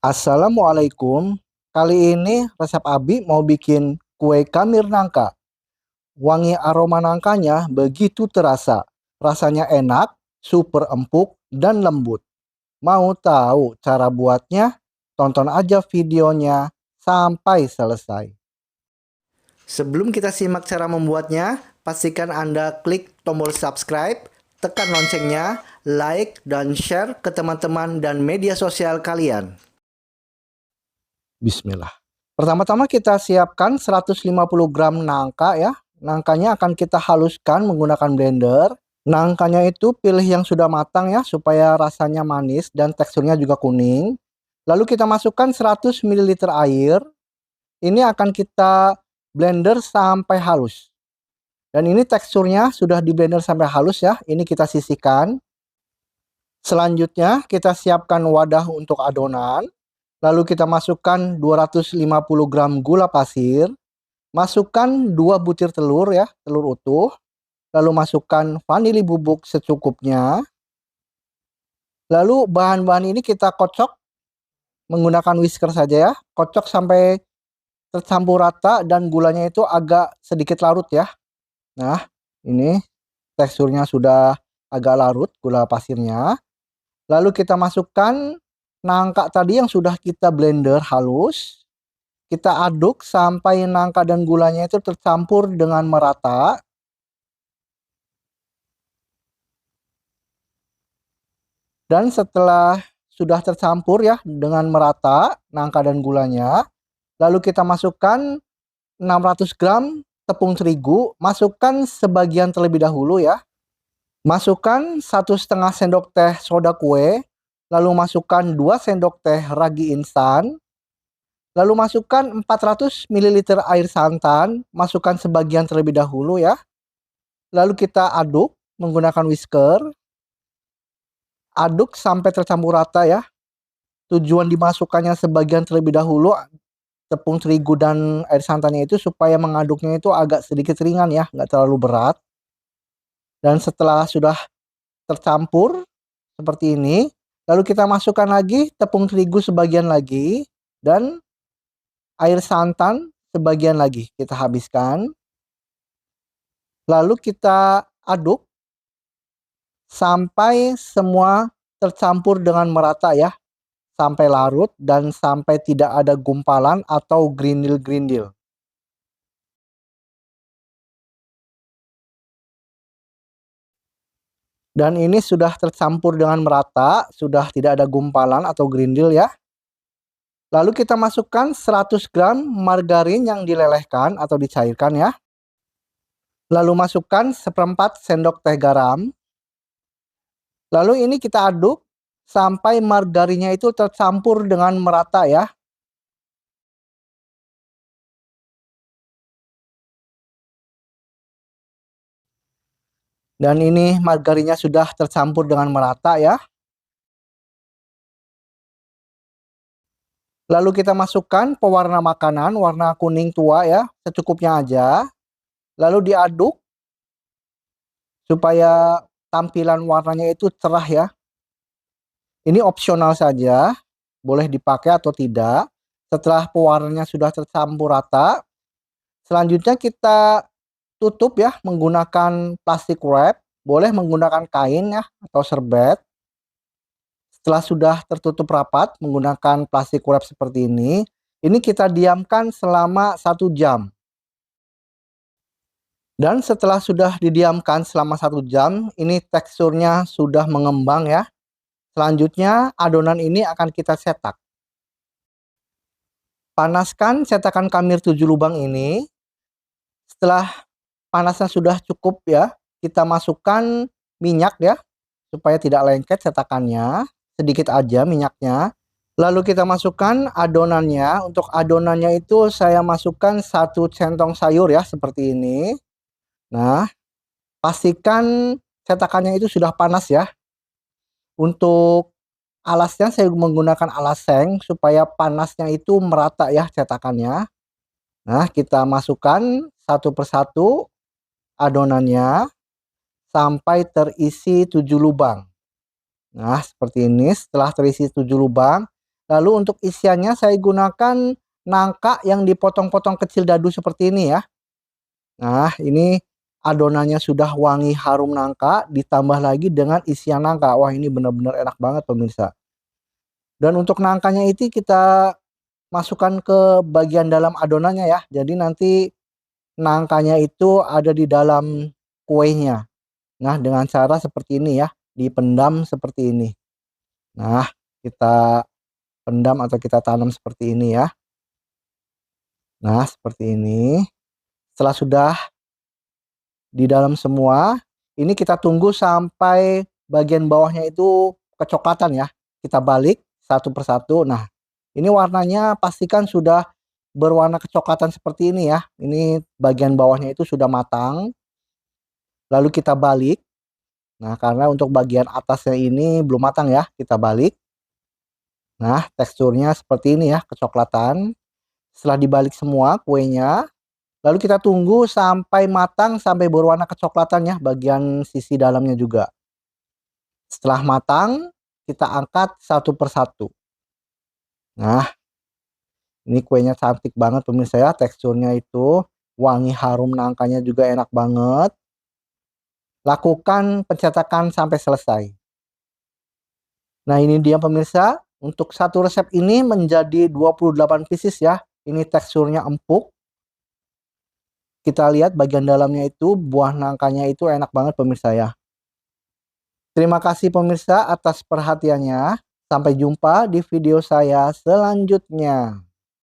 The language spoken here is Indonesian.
Assalamualaikum. Kali ini resep Abi mau bikin kue kamir nangka. Wangi aroma nangkanya begitu terasa. Rasanya enak, super empuk, dan lembut. Mau tahu cara buatnya? Tonton aja videonya sampai selesai. Sebelum kita simak cara membuatnya, pastikan Anda klik tombol subscribe, tekan loncengnya, like, dan share ke teman-teman dan media sosial kalian. Bismillah. Pertama-tama kita siapkan 150 gram nangka ya. Nangkanya akan kita haluskan menggunakan blender. Nangkanya itu pilih yang sudah matang ya supaya rasanya manis dan teksturnya juga kuning. Lalu kita masukkan 100 ml air. Ini akan kita blender sampai halus. Dan ini teksturnya sudah di blender sampai halus ya. Ini kita sisihkan. Selanjutnya kita siapkan wadah untuk adonan. Lalu kita masukkan 250 gram gula pasir. Masukkan 2 butir telur ya, telur utuh. Lalu masukkan vanili bubuk secukupnya. Lalu bahan-bahan ini kita kocok menggunakan whisker saja ya. Kocok sampai tercampur rata dan gulanya itu agak sedikit larut ya. Nah, ini teksturnya sudah agak larut gula pasirnya. Lalu kita masukkan nangka tadi yang sudah kita blender halus. Kita aduk sampai nangka dan gulanya itu tercampur dengan merata. Dan setelah sudah tercampur ya dengan merata nangka dan gulanya, lalu kita masukkan 600 gram tepung terigu, masukkan sebagian terlebih dahulu ya. Masukkan 1,5 sendok teh soda kue, lalu masukkan 2 sendok teh ragi instan. Lalu masukkan 400 ml air santan, masukkan sebagian terlebih dahulu ya. Lalu kita aduk menggunakan whisker. Aduk sampai tercampur rata ya. Tujuan dimasukkannya sebagian terlebih dahulu tepung terigu dan air santannya itu supaya mengaduknya itu agak sedikit ringan ya, nggak terlalu berat. Dan setelah sudah tercampur seperti ini, lalu kita masukkan lagi tepung terigu sebagian lagi dan air santan sebagian lagi kita habiskan. Lalu kita aduk sampai semua tercampur dengan merata ya. Sampai larut dan sampai tidak ada gumpalan atau grindil-grindil. Dan ini sudah tercampur dengan merata, sudah tidak ada gumpalan atau grindil ya. Lalu kita masukkan 100 gram margarin yang dilelehkan atau dicairkan ya. Lalu masukkan 1/4 sendok teh garam. Lalu ini kita aduk sampai margarinnya itu tercampur dengan merata ya. Dan ini margarinnya sudah tercampur dengan merata ya. Lalu kita masukkan pewarna makanan warna kuning tua ya, secukupnya aja. Lalu diaduk supaya tampilan warnanya itu cerah ya. Ini opsional saja, boleh dipakai atau tidak. Setelah pewarnanya sudah tercampur rata, selanjutnya kita tutup ya menggunakan plastik wrap, boleh menggunakan kain ya atau serbet. Setelah sudah tertutup rapat menggunakan plastik wrap seperti ini kita diamkan selama 1 jam. Dan setelah sudah didiamkan selama 1 jam, ini teksturnya sudah mengembang ya. Selanjutnya adonan ini akan kita cetak. Panaskan cetakan kamir 7 lubang ini. Setelah panasnya sudah cukup ya, kita masukkan minyak ya, supaya tidak lengket cetakannya. Sedikit aja minyaknya. Lalu kita masukkan adonannya. Untuk adonannya itu saya masukkan 1 centong sayur ya, seperti ini. Nah, pastikan cetakannya itu sudah panas ya. Untuk alasnya saya menggunakan alas seng supaya panasnya itu merata ya cetakannya. Nah, kita masukkan satu persatu adonannya sampai terisi 7 lubang. Nah, seperti ini. Setelah terisi 7 lubang, Lalu untuk isiannya saya gunakan nangka yang dipotong-potong kecil dadu seperti ini ya. Nah, ini adonannya sudah wangi harum nangka, ditambah lagi dengan isian nangka. Wah, ini benar-benar enak banget pemirsa. Dan untuk nangkanya itu kita masukkan ke bagian dalam adonannya ya. Jadi nanti nangkanya itu ada di dalam kuenya. Nah, dengan cara seperti ini ya, dipendam seperti ini. Nah, kita pendam atau kita tanam seperti ini ya. Nah, seperti ini. Setelah sudah di dalam semua, ini kita tunggu sampai bagian bawahnya itu kecoklatan ya. Kita balik satu persatu. Nah, ini warnanya pastikan sudah berwarna kecoklatan seperti ini ya. Ini bagian bawahnya itu sudah matang. Lalu kita balik. Nah, karena untuk bagian atasnya ini belum matang ya, kita balik. Nah, teksturnya seperti ini ya, kecoklatan. Setelah dibalik semua kuenya, lalu kita tunggu sampai matang, sampai berwarna kecoklatan ya, bagian sisi dalamnya juga. Setelah matang, kita angkat satu persatu. Nah, ini kuenya cantik banget pemirsa ya, teksturnya itu wangi harum nangkanya juga enak banget. Lakukan pencetakan sampai selesai. Nah, ini dia pemirsa, untuk satu resep ini menjadi 28 pieces ya. Ini teksturnya empuk. Kita lihat bagian dalamnya itu, buah nangkanya itu enak banget pemirsa ya. Terima kasih pemirsa atas perhatiannya. Sampai jumpa di video saya selanjutnya.